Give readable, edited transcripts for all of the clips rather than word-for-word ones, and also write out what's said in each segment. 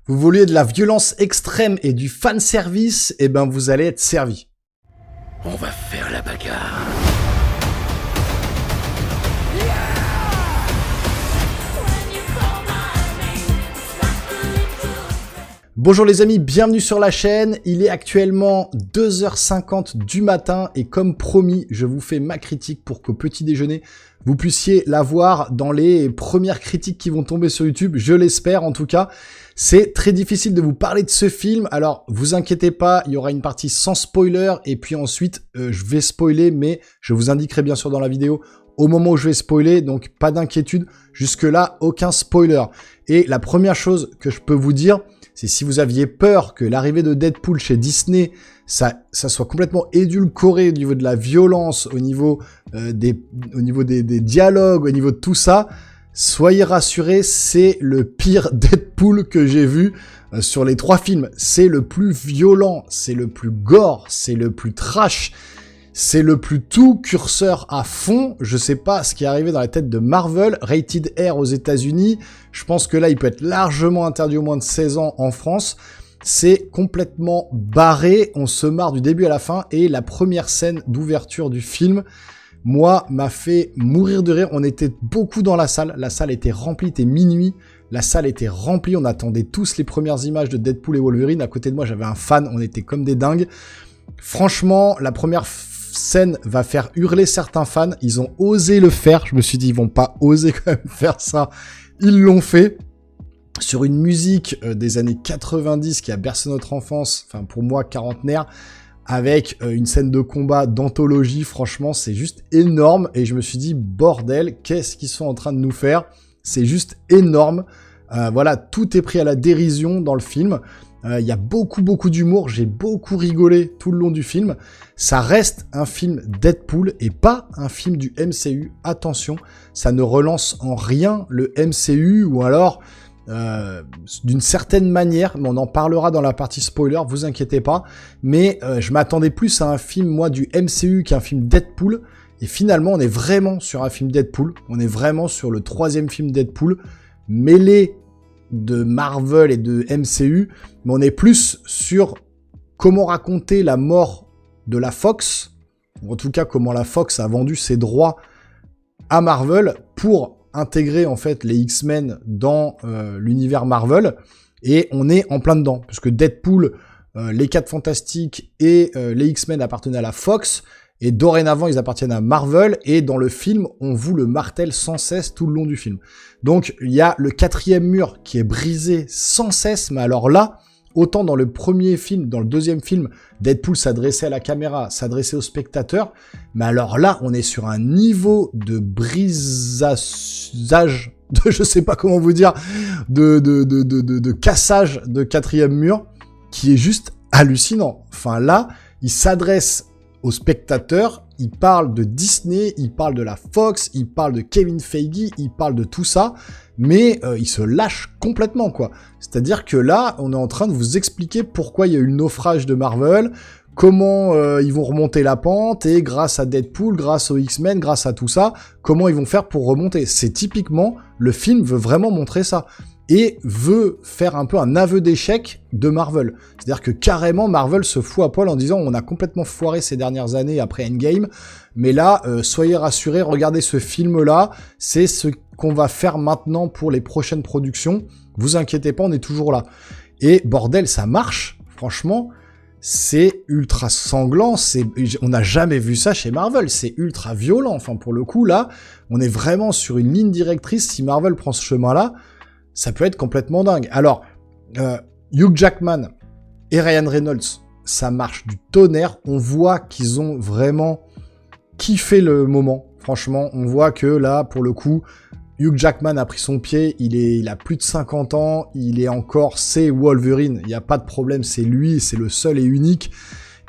Vous vouliez de la violence extrême et du fanservice, eh ben vous allez être servi. On va faire la bagarre. Bonjour les amis, bienvenue sur la chaîne. Il est actuellement 2h50 du matin et comme promis, je vous fais ma critique pour qu'au petit déjeuner, vous puissiez la voir dans les premières critiques qui vont tomber sur YouTube, je l'espère en tout cas. C'est très difficile de vous parler de ce film, alors vous inquiétez pas, il y aura une partie sans spoiler et puis ensuite je vais spoiler, mais je vous indiquerai bien sûr dans la vidéo au moment où je vais spoiler, donc pas d'inquiétude, jusque là aucun spoiler. Et la première chose que je peux vous dire, c'est si vous aviez peur que l'arrivée de Deadpool chez Disney, ça soit complètement édulcoré au niveau de la violence, au niveau des dialogues, au niveau de tout ça, soyez rassurés, c'est le pire Deadpool que j'ai vu sur les 3 films. C'est le plus violent, c'est le plus gore, c'est le plus trash, c'est le plus tout, curseur à fond. Je sais pas ce qui est arrivé dans la tête de Marvel, rated R aux États-Unis. Je pense que là, il peut être largement interdit aux moins de 16 ans en France. C'est complètement barré. On se marre du début à la fin. Et la première scène d'ouverture du film, moi, m'a fait mourir de rire. On était beaucoup dans la salle. La salle était remplie. C'était minuit. La salle était remplie. On attendait tous les premières images de Deadpool et Wolverine. À côté de moi, j'avais un fan. On était comme des dingues. Franchement, la première scène va faire hurler certains fans. Ils ont osé le faire. Je me suis dit, ils vont pas oser quand même faire ça. Ils l'ont fait. Sur une musique des années 90 qui a bercé notre enfance, enfin pour moi quarantenaire, avec une scène de combat d'anthologie. Franchement, c'est juste énorme. Et je me suis dit, bordel, qu'est-ce qu'ils sont en train de nous faire? C'est juste énorme. Voilà, tout est pris à la dérision dans le film. Il y a beaucoup d'humour, j'ai beaucoup rigolé tout le long du film. Ça reste un film Deadpool et pas un film du MCU. Attention, ça ne relance en rien le MCU ou alors d'une certaine manière, mais on en parlera dans la partie spoiler, vous inquiétez pas. Mais je m'attendais plus à un film, moi, du MCU qu'un film Deadpool. Et finalement, on est vraiment sur un film Deadpool. On est vraiment sur le 3e film Deadpool, mêlé de Marvel et de MCU, mais on est plus sur comment raconter la mort de la Fox, ou en tout cas comment la Fox a vendu ses droits à Marvel pour intégrer en fait les X-Men dans l'univers Marvel, et on est en plein dedans, puisque Deadpool, les 4 Fantastiques et les X-Men appartenaient à la Fox, et dorénavant, ils appartiennent à Marvel, et dans le film, on vous le martèle sans cesse tout le long du film. Donc, il y a le 4e mur qui est brisé sans cesse, mais alors là, autant dans le premier film, dans le 2e film, Deadpool s'adressait à la caméra, s'adressait aux spectateurs, mais alors là, on est sur un niveau de brisage, je sais pas comment vous dire, de cassage de 4e mur, qui est juste hallucinant. Enfin là, il s'adresse aux spectateurs, il parle de Disney, il parle de la Fox, il parle de Kevin Feige, il parle de tout ça, mais il se lâche complètement, quoi. C'est-à-dire que là, on est en train de vous expliquer pourquoi il y a eu le naufrage de Marvel, comment ils vont remonter la pente, et grâce à Deadpool, grâce aux X-Men, grâce à tout ça, comment ils vont faire pour remonter. C'est typiquement, le film veut vraiment montrer ça. Et veut faire un peu un aveu d'échec de Marvel. C'est-à-dire que carrément Marvel se fout à poil en disant on a complètement foiré ces dernières années après Endgame, mais là, soyez rassurés, regardez ce film-là, c'est ce qu'on va faire maintenant pour les prochaines productions, vous inquiétez pas, on est toujours là. Et bordel, ça marche, franchement, c'est ultra sanglant, on n'a jamais vu ça chez Marvel, c'est ultra violent, enfin pour le coup là, on est vraiment sur une ligne directrice, si Marvel prend ce chemin-là, ça peut être complètement dingue. Alors, Hugh Jackman et Ryan Reynolds, ça marche du tonnerre. On voit qu'ils ont vraiment kiffé le moment. Franchement, on voit que là, pour le coup, Hugh Jackman a pris son pied. Il a plus de 50 ans. Il est encore, c'est Wolverine. Il n'y a pas de problème. C'est lui, c'est le seul et unique.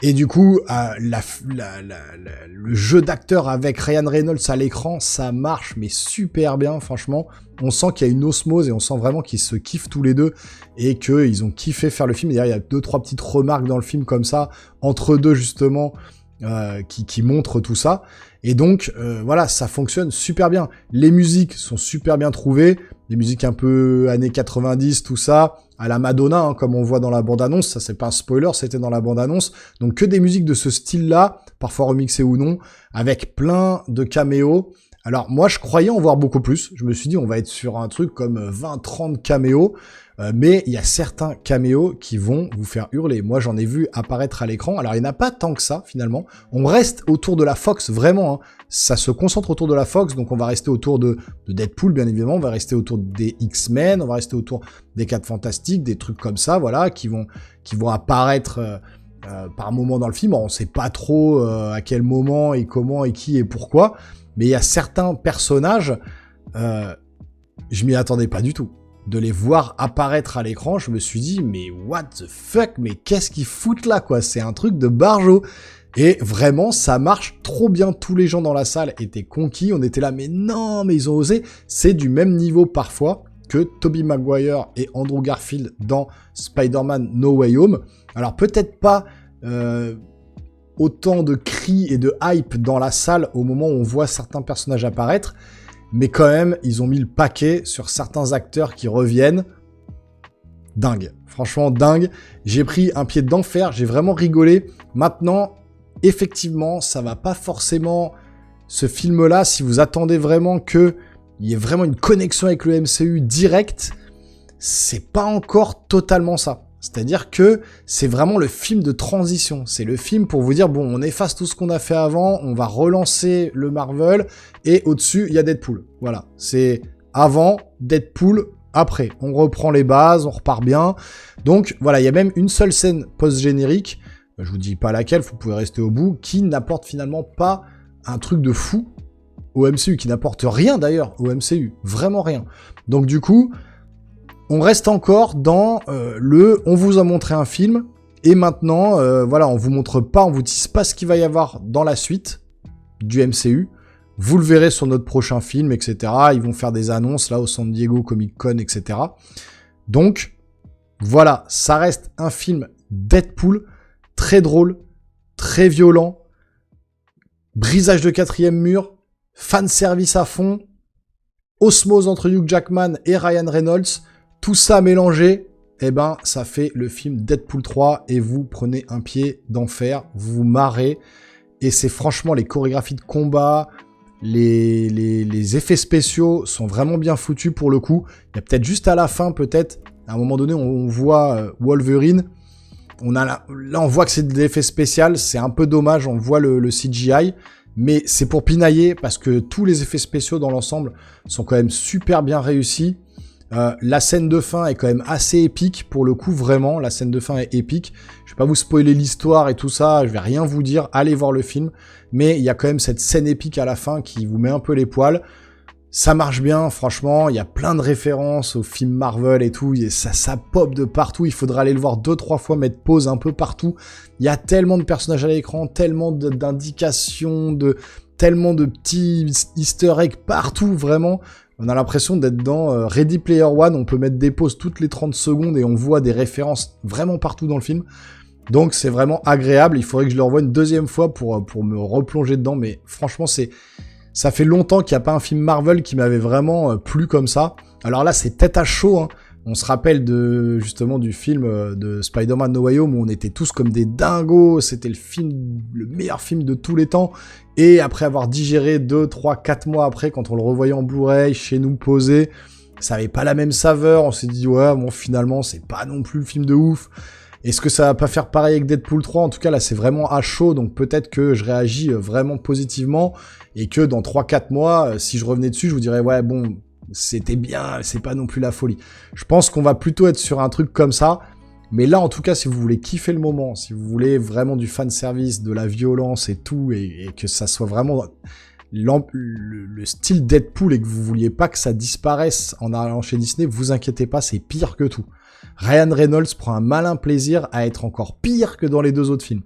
Et du coup, le jeu d'acteur avec Ryan Reynolds à l'écran, ça marche, mais super bien, franchement. On sent qu'il y a une osmose et on sent vraiment qu'ils se kiffent tous les deux et qu'ils ont kiffé faire le film. Et d'ailleurs, il y a 2-3 petites remarques dans le film comme ça, entre deux justement, qui montrent tout ça. Et donc, voilà, ça fonctionne super bien. Les musiques sont super bien trouvées. des musiques un peu années 90, tout ça, à la Madonna, hein, comme on voit dans la bande-annonce. Ça, c'est pas un spoiler, c'était dans la bande-annonce. Donc que des musiques de ce style-là, parfois remixées ou non, avec plein de caméos. Alors moi, je croyais en voir beaucoup plus. Je me suis dit, on va être sur un truc comme 20-30 caméos. Mais il y a certains caméos qui vont vous faire hurler. Moi, j'en ai vu apparaître à l'écran. Alors, il n'y en a pas tant que ça, finalement. On reste autour de la Fox, vraiment. Hein. Ça se concentre autour de la Fox, donc on va rester autour de Deadpool, bien évidemment. On va rester autour des X-Men, on va rester autour des 4 Fantastiques, des trucs comme ça, voilà, qui vont apparaître par moment dans le film. Alors, on ne sait pas trop à quel moment et comment et qui et pourquoi. Mais il y a certains personnages, je m'y attendais pas du tout. De les voir apparaître à l'écran, je me suis dit, mais what the fuck, mais qu'est-ce qu'ils foutent là, quoi? C'est un truc de barjo. Et vraiment, ça marche trop bien. Tous les gens dans la salle étaient conquis. On était là, mais non, mais ils ont osé. C'est du même niveau parfois que Tobey Maguire et Andrew Garfield dans Spider-Man No Way Home. Alors peut-être pas autant de cris et de hype dans la salle au moment où on voit certains personnages apparaître. Mais quand même, ils ont mis le paquet sur certains acteurs qui reviennent. Dingue. Franchement, dingue. J'ai pris un pied d'enfer. J'ai vraiment rigolé. Maintenant, effectivement, ça va pas forcément... Ce film-là, si vous attendez vraiment qu'il y ait vraiment une connexion avec le MCU direct, c'est pas encore totalement ça. C'est-à-dire que c'est vraiment le film de transition. C'est le film pour vous dire, bon, on efface tout ce qu'on a fait avant, on va relancer le Marvel, et au-dessus, il y a Deadpool. Voilà, c'est avant, Deadpool, après. On reprend les bases, on repart bien. Donc voilà, il y a même une seule scène post-générique, je vous dis pas laquelle, vous pouvez rester au bout, qui n'apporte finalement pas un truc de fou au MCU, qui n'apporte rien d'ailleurs au MCU, vraiment rien. Donc du coup... On reste encore dans on vous a montré un film, et maintenant, voilà, on vous montre pas, on vous tease pas ce qu'il va y avoir dans la suite du MCU. Vous le verrez sur notre prochain film, etc. Ils vont faire des annonces, là, au San Diego Comic Con, etc. Donc, voilà, ça reste un film Deadpool, très drôle, très violent, brisage de 4e mur, fanservice à fond, osmose entre Hugh Jackman et Ryan Reynolds. Tout ça mélangé, eh ben, ça fait le film Deadpool 3 et vous prenez un pied d'enfer, vous vous marrez. Et c'est franchement les chorégraphies de combat, les effets spéciaux sont vraiment bien foutus pour le coup. Il y a peut-être juste à la fin, peut-être, à un moment donné, on voit Wolverine. Là, on voit que c'est de l'effet spécial, c'est un peu dommage, on voit le CGI. Mais c'est pour pinailler parce que tous les effets spéciaux dans l'ensemble sont quand même super bien réussis. La scène de fin est quand même assez épique, pour le coup, vraiment, la scène de fin est épique. Je vais pas vous spoiler l'histoire et tout ça, je vais rien vous dire, allez voir le film, mais il y a quand même cette scène épique à la fin qui vous met un peu les poils. Ça marche bien, franchement, il y a plein de références aux films Marvel et tout, et ça pop de partout, il faudra aller le voir 2-3 fois, mettre pause un peu partout. Il y a tellement de personnages à l'écran, tellement d'indications, tellement de petits easter eggs partout, vraiment. On a l'impression d'être dans Ready Player One, on peut mettre des pauses toutes les 30 secondes et on voit des références vraiment partout dans le film. Donc c'est vraiment agréable, il faudrait que je le revoie une deuxième fois pour me replonger dedans, mais franchement ça fait longtemps qu'il n'y a pas un film Marvel qui m'avait vraiment plu comme ça. Alors là c'est tête à chaud, hein. On se rappelle justement du film de Spider-Man No Way Home où on était tous comme des dingos, c'était le meilleur film de tous les temps. Et après avoir digéré 2, 3, 4 mois après, quand on le revoyait en Blu-ray, chez nous posé, ça avait pas la même saveur. On s'est dit, ouais, bon, finalement, c'est pas non plus le film de ouf. Est-ce que ça va pas faire pareil avec Deadpool 3? En tout cas, là, c'est vraiment à chaud, donc peut-être que je réagis vraiment positivement, et que dans 3-4 mois, si je revenais dessus, je vous dirais, ouais, bon, c'était bien, c'est pas non plus la folie. Je pense qu'on va plutôt être sur un truc comme ça, mais là, en tout cas, si vous voulez kiffer le moment, si vous voulez vraiment du fanservice, de la violence et tout, et que ça soit vraiment le style Deadpool, et que vous vouliez pas que ça disparaisse en allant chez Disney, vous inquiétez pas, c'est pire que tout. Ryan Reynolds prend un malin plaisir à être encore pire que dans les 2 autres films.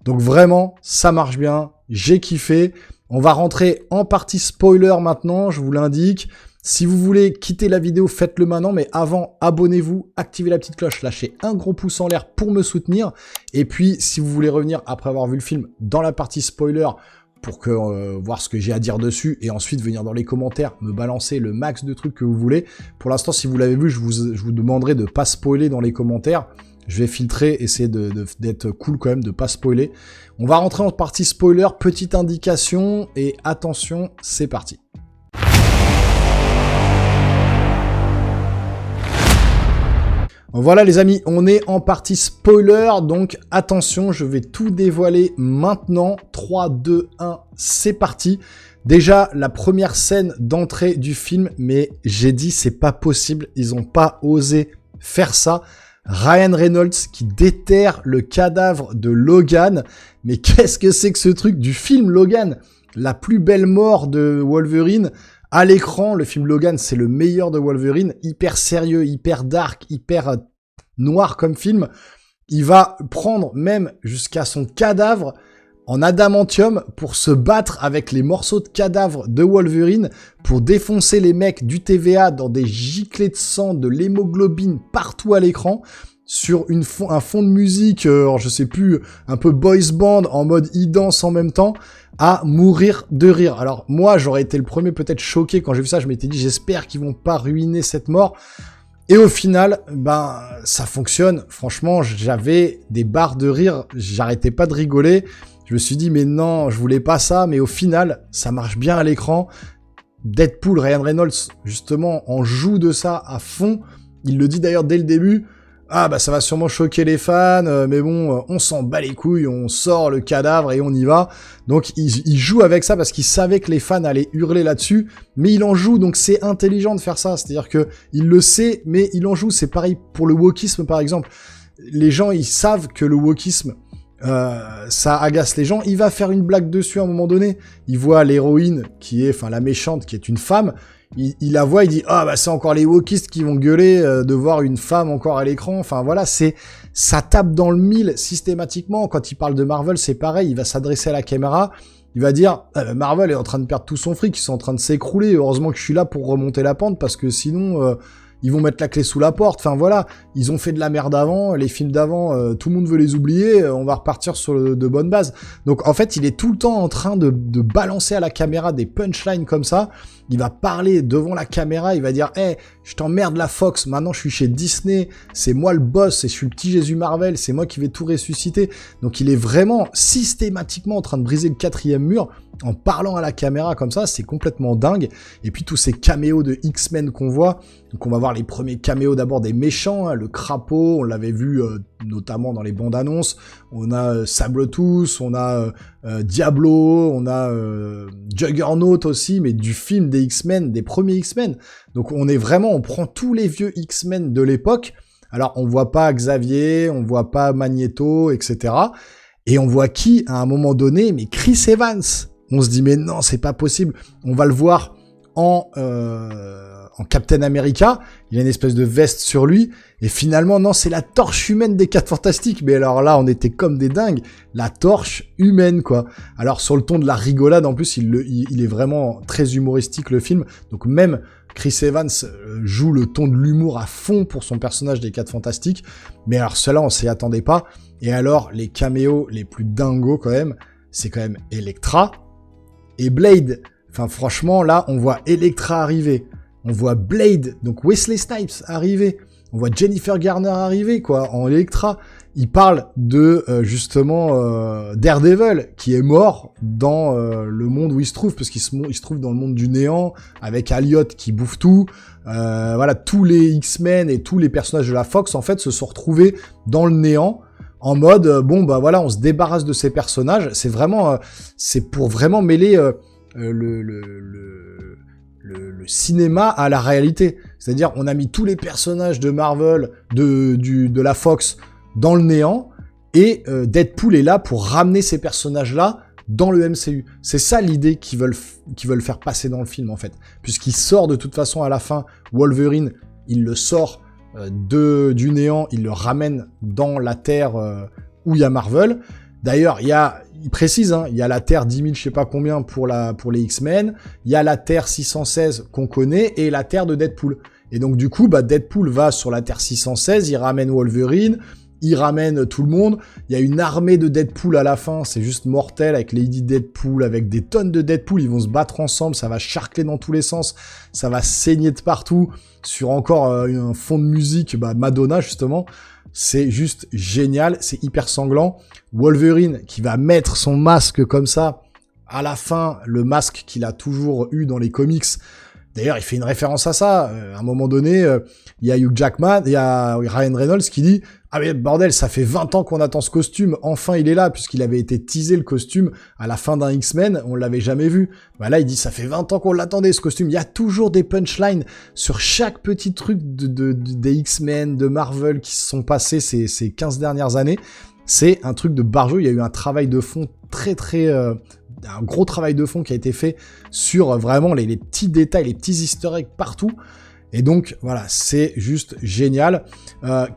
Donc vraiment, ça marche bien, j'ai kiffé. On va rentrer en partie spoiler maintenant, je vous l'indique. Si vous voulez quitter la vidéo, faites-le maintenant, mais avant, abonnez-vous, activez la petite cloche, lâchez un gros pouce en l'air pour me soutenir. Et puis, si vous voulez revenir après avoir vu le film dans la partie spoiler pour que voir ce que j'ai à dire dessus, et ensuite venir dans les commentaires, me balancer le max de trucs que vous voulez. Pour l'instant, si vous l'avez vu, je vous demanderai de pas spoiler dans les commentaires. Je vais filtrer, essayer d'être cool quand même, de pas spoiler. On va rentrer en partie spoiler, petite indication, et attention, c'est parti. Voilà les amis, on est en partie spoiler, donc attention, je vais tout dévoiler maintenant. 3, 2, 1, c'est parti. Déjà, la première scène d'entrée du film, mais j'ai dit c'est pas possible, ils ont pas osé faire ça. Ryan Reynolds qui déterre le cadavre de Logan. Mais qu'est-ce que c'est que ce truc du film Logan? La plus belle mort de Wolverine à l'écran. Le film Logan, c'est le meilleur de Wolverine. Hyper sérieux, hyper dark, hyper noir comme film. Il va prendre même jusqu'à son cadavre en adamantium pour se battre avec les morceaux de cadavre de Wolverine pour défoncer les mecs du TVA dans des giclées de sang, de l'hémoglobine partout à l'écran, sur un fond de musique, je sais plus, un peu boys band, en mode e-dance en même temps, à mourir de rire. Alors moi, j'aurais été le premier peut-être choqué quand j'ai vu ça, je m'étais dit j'espère qu'ils vont pas ruiner cette mort. Et au final, ben ça fonctionne. Franchement, j'avais des barres de rire, j'arrêtais pas de rigoler. Je me suis dit, mais non, je voulais pas ça, mais au final, ça marche bien à l'écran. Deadpool, Ryan Reynolds, justement, en joue de ça à fond. Il le dit d'ailleurs dès le début. Ah, bah ça va sûrement choquer les fans, mais bon, on s'en bat les couilles, on sort le cadavre et on y va. Donc, il joue avec ça parce qu'il savait que les fans allaient hurler là-dessus, mais il en joue, donc c'est intelligent de faire ça. C'est-à-dire que il le sait, mais il en joue. C'est pareil pour le wokisme, par exemple. Les gens, ils savent que le wokisme, ça agace les gens. Il va faire une blague dessus à un moment donné. Il voit l'héroïne qui est, enfin la méchante qui est une femme. Il la voit, il dit ah bah c'est encore les wokistes qui vont gueuler de voir une femme encore à l'écran. Enfin voilà, ça tape dans le mille systématiquement. Quand il parle de Marvel, c'est pareil. Il va s'adresser à la caméra. Il va dire Marvel est en train de perdre tout son fric, ils sont en train de s'écrouler. Heureusement que je suis là pour remonter la pente parce que sinon ils vont mettre la clé sous la porte. Enfin voilà, ils ont fait de la merde avant, les films d'avant, tout le monde veut les oublier, on va repartir sur de bonnes bases. Donc en fait, il est tout le temps en train de balancer à la caméra des punchlines comme ça. Il va parler devant la caméra, il va dire hey, je t'emmerde la Fox, maintenant je suis chez Disney, c'est moi le boss, et je suis le petit Jésus Marvel, c'est moi qui vais tout ressusciter. Donc il est vraiment systématiquement en train de briser le 4e mur en parlant à la caméra comme ça, c'est complètement dingue. Et puis tous ces caméos de X-Men qu'on voit, donc on va voir les premiers caméos d'abord des méchants, hein, le crapaud, on l'avait vu notamment dans les bandes annonces, on a Sabretooth, on a Diablo, on a Juggernaut aussi, mais du film des X-Men, des premiers X-Men. Donc on prend tous les vieux X-Men de l'époque. Alors on voit pas Xavier, on voit pas Magneto, etc. Et on voit qui à un moment donné? Mais Chris Evans. On se dit mais non, c'est pas possible. On va le voir en Captain America. Il a une espèce de veste sur lui. Et finalement, non, c'est la torche humaine des 4 Fantastiques. Mais alors là, on était comme des dingues. La torche humaine, quoi. Alors, sur le ton de la rigolade, en plus, il est vraiment très humoristique, le film. Donc, même Chris Evans joue le ton de l'humour à fond pour son personnage des 4 Fantastiques. Mais alors, cela, on s'y attendait pas. Et alors, les caméos les plus dingos, quand même, c'est quand même Elektra et Blade. Enfin, franchement, là, on voit Elektra arriver. On voit Blade, donc Wesley Snipes, arriver. On voit Jennifer Garner arriver, quoi, en Elektra. Il parle de, justement, Daredevil, qui est mort dans le monde où il se trouve, parce qu'il se trouve dans le monde du néant, avec Elliot qui bouffe tout. Voilà, tous les X-Men et tous les personnages de la Fox, en fait, se sont retrouvés dans le néant, en mode, bon, bah voilà, on se débarrasse de ces personnages. C'est vraiment, c'est pour vraiment mêler le cinéma à la réalité. C'est-à-dire, on a mis tous les personnages de Marvel, de la Fox, dans le néant, et Deadpool est là pour ramener ces personnages-là dans le MCU. C'est ça l'idée qu'ils veulent faire passer dans le film, en fait. Puisqu'il sort de toute façon à la fin, Wolverine, il le sort du néant, il le ramène dans la Terre où il y a Marvel. D'ailleurs, il précise, hein, il y a la Terre 10 000 je sais pas combien pour les X-Men, il y a la Terre 616 qu'on connaît, et la Terre de Deadpool. Et donc du coup, bah, Deadpool va sur la Terre 616, il ramène Wolverine, il ramène tout le monde. Il y a une armée de Deadpool à la fin, c'est juste mortel, avec Lady Deadpool, avec des tonnes de Deadpool, ils vont se battre ensemble, ça va charcler dans tous les sens, ça va saigner de partout, sur encore un fond de musique, Madonna justement. C'est juste génial, c'est hyper sanglant. Wolverine qui va mettre son masque comme ça, à la fin, le masque qu'il a toujours eu dans les comics. D'ailleurs, il fait une référence à ça. À un moment donné, il y a Hugh Jackman, il y a Ryan Reynolds qui dit « Ah mais bordel, ça fait 20 ans qu'on attend ce costume, enfin il est là », puisqu'il avait été teasé le costume à la fin d'un X-Men, on l'avait jamais vu. Là, il dit « Ça fait 20 ans qu'on l'attendait ce costume ». Il y a toujours des punchlines sur chaque petit truc des X-Men, de Marvel qui se sont passés ces 15 dernières années. C'est un truc de barjot, il y a eu un travail de fond un gros travail de fond qui a été fait sur vraiment les petits détails, les petits easter eggs partout. Et donc, voilà, c'est juste génial.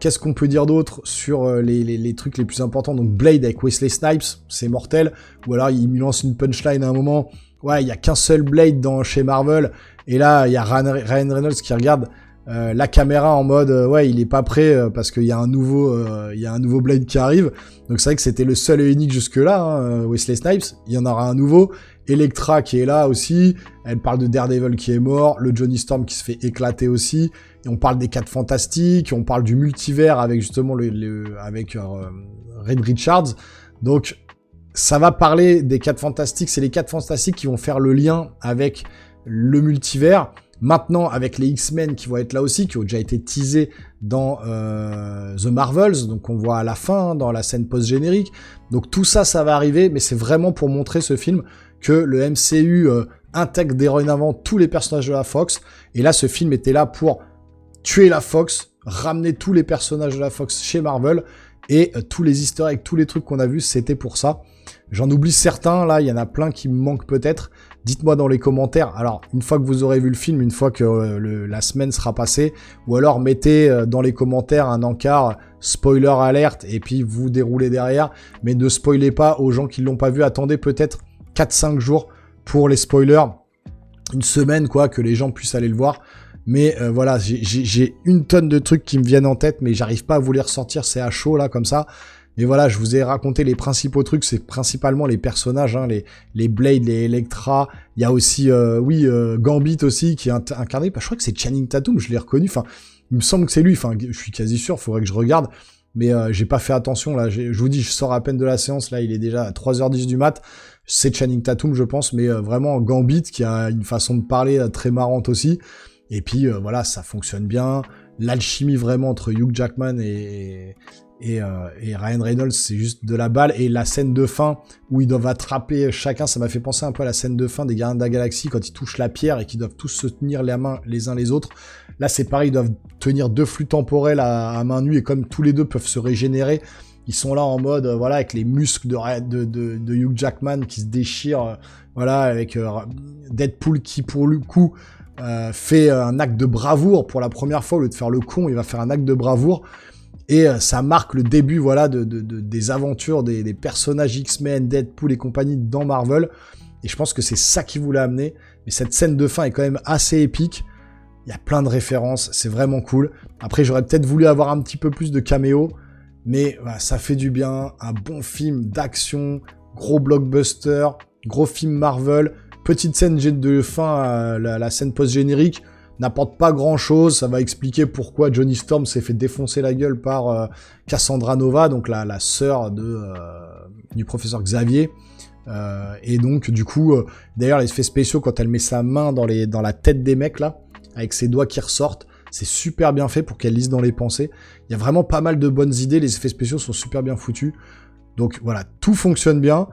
Qu'est-ce qu'on peut dire d'autre sur les trucs les plus importants? Donc, Blade avec Wesley Snipes, c'est mortel. Ou alors, il me lance une punchline à un moment. Ouais, il y a qu'un seul Blade chez Marvel. Et là, il y a Ryan Reynolds qui regarde la caméra en mode ouais, il est pas prêt parce qu'il y a un nouveau Blade qui arrive. Donc c'est vrai que c'était le seul et unique jusque là, Wesley Snipes. Il y en aura un nouveau. Elektra qui est là aussi. Elle parle de Daredevil qui est mort, le Johnny Storm qui se fait éclater aussi. Et on parle des 4 Fantastiques, on parle du multivers avec justement avec Reed Richards. Donc ça va parler des 4 Fantastiques. C'est les 4 Fantastiques qui vont faire le lien avec le multivers. Maintenant, avec les X-Men qui vont être là aussi, qui ont déjà été teasés dans The Marvels, donc on voit à la fin, dans la scène post-générique. Donc tout ça, ça va arriver, mais c'est vraiment pour montrer ce film que le MCU intègre dorénavant tous les personnages de la Fox. Et là, ce film était là pour tuer la Fox, ramener tous les personnages de la Fox chez Marvel, et tous les easter eggs, tous les trucs qu'on a vus, c'était pour ça. J'en oublie certains, là, il y en a plein qui me manquent peut-être. Dites-moi dans les commentaires, alors, une fois que vous aurez vu le film, une fois que la semaine sera passée, ou alors mettez dans les commentaires un encart spoiler alerte, et puis vous déroulez derrière, mais ne spoilez pas aux gens qui l'ont pas vu, attendez peut-être 4-5 jours pour les spoilers, une semaine, quoi, que les gens puissent aller le voir. Mais voilà, j'ai une tonne de trucs qui me viennent en tête, mais j'arrive pas à vous les ressortir, c'est à chaud, là, comme ça. Mais voilà, je vous ai raconté les principaux trucs, c'est principalement les personnages, hein, les Blade, les Elektra. Il y a aussi, Gambit aussi, qui est incarné, je crois que c'est Channing Tatum, je l'ai reconnu, enfin, il me semble que c'est lui, enfin, je suis quasi sûr, faudrait que je regarde, mais j'ai pas fait attention, là, je vous dis, je sors à peine de la séance, là, il est déjà à 3h10 du mat, c'est Channing Tatum, je pense, mais vraiment, Gambit, qui a une façon de parler très marrante aussi, et puis, voilà, ça fonctionne bien, l'alchimie vraiment entre Hugh Jackman et Ryan Reynolds, c'est juste de la balle. Et la scène de fin où ils doivent attraper chacun, ça m'a fait penser un peu à la scène de fin des Gardiens de la Galaxie quand ils touchent la pierre et qu'ils doivent tous se tenir les mains les uns les autres. Là, c'est pareil, ils doivent tenir 2 flux temporels à main nue et comme tous les deux peuvent se régénérer, ils sont là en mode, voilà, avec les muscles de Hugh Jackman qui se déchirent, voilà, avec Deadpool qui, pour le coup, fait un acte de bravoure pour la première fois. Au lieu de faire le con, il va faire un acte de bravoure. Et ça marque le début, voilà, des aventures des personnages X-Men, Deadpool et compagnie dans Marvel. Et je pense que c'est ça qui voulait amener. Mais cette scène de fin est quand même assez épique. Il y a plein de références, c'est vraiment cool. Après, j'aurais peut-être voulu avoir un petit peu plus de caméos. Mais voilà, ça fait du bien. Un bon film d'action, gros blockbuster, gros film Marvel. Petite scène de fin, la scène post-générique. N'apporte pas grand chose, ça va expliquer pourquoi Johnny Storm s'est fait défoncer la gueule par Cassandra Nova, donc la sœur du professeur Xavier. Et donc du coup, d'ailleurs les effets spéciaux, quand elle met sa main dans la tête des mecs là, avec ses doigts qui ressortent, c'est super bien fait pour qu'elle lise dans les pensées. Il y a vraiment pas mal de bonnes idées, les effets spéciaux sont super bien foutus. Donc voilà, tout fonctionne bien.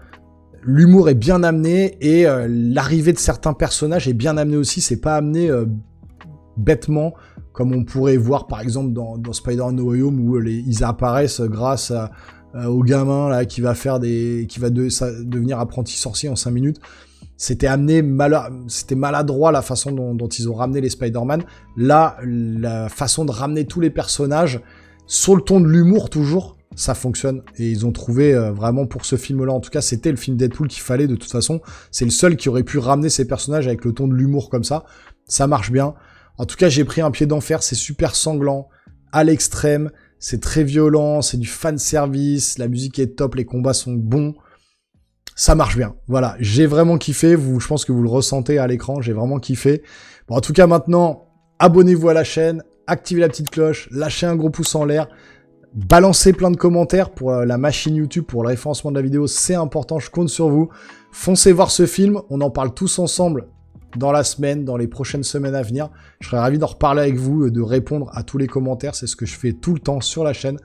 L'humour est bien amené et l'arrivée de certains personnages est bien amenée aussi, c'est pas amené bêtement, comme on pourrait voir par exemple dans Spider-Man No Way Home où ils apparaissent grâce au gamin là qui va devenir apprenti sorcier en 5 minutes. C'était amené c'était maladroit la façon dont ils ont ramené les Spider-Man. Là, la façon de ramener tous les personnages sur le ton de l'humour toujours, ça fonctionne. Et ils ont trouvé vraiment pour ce film-là, en tout cas, c'était le film Deadpool qu'il fallait de toute façon. C'est le seul qui aurait pu ramener ces personnages avec le ton de l'humour comme ça. Ça marche bien. En tout cas, j'ai pris un pied d'enfer, c'est super sanglant, à l'extrême, c'est très violent, c'est du fan service, la musique est top, les combats sont bons. Ça marche bien. Voilà, j'ai vraiment kiffé. Je pense que vous le ressentez à l'écran. J'ai vraiment kiffé. Bon, en tout cas, maintenant, abonnez-vous à la chaîne, activez la petite cloche, lâchez un gros pouce en l'air, balancez plein de commentaires pour la machine YouTube, pour le référencement de la vidéo. C'est important, je compte sur vous. Foncez voir ce film. On en parle tous ensemble dans la semaine, dans les prochaines semaines à venir. Je serais ravi d'en reparler avec vous, de répondre à tous les commentaires. C'est ce que je fais tout le temps sur la chaîne.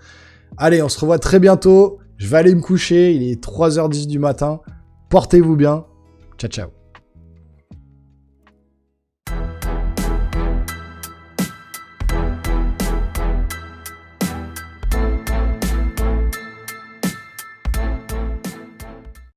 Allez, on se revoit très bientôt. Je vais aller me coucher, il est 3h10 du matin. Portez-vous bien. Ciao, ciao.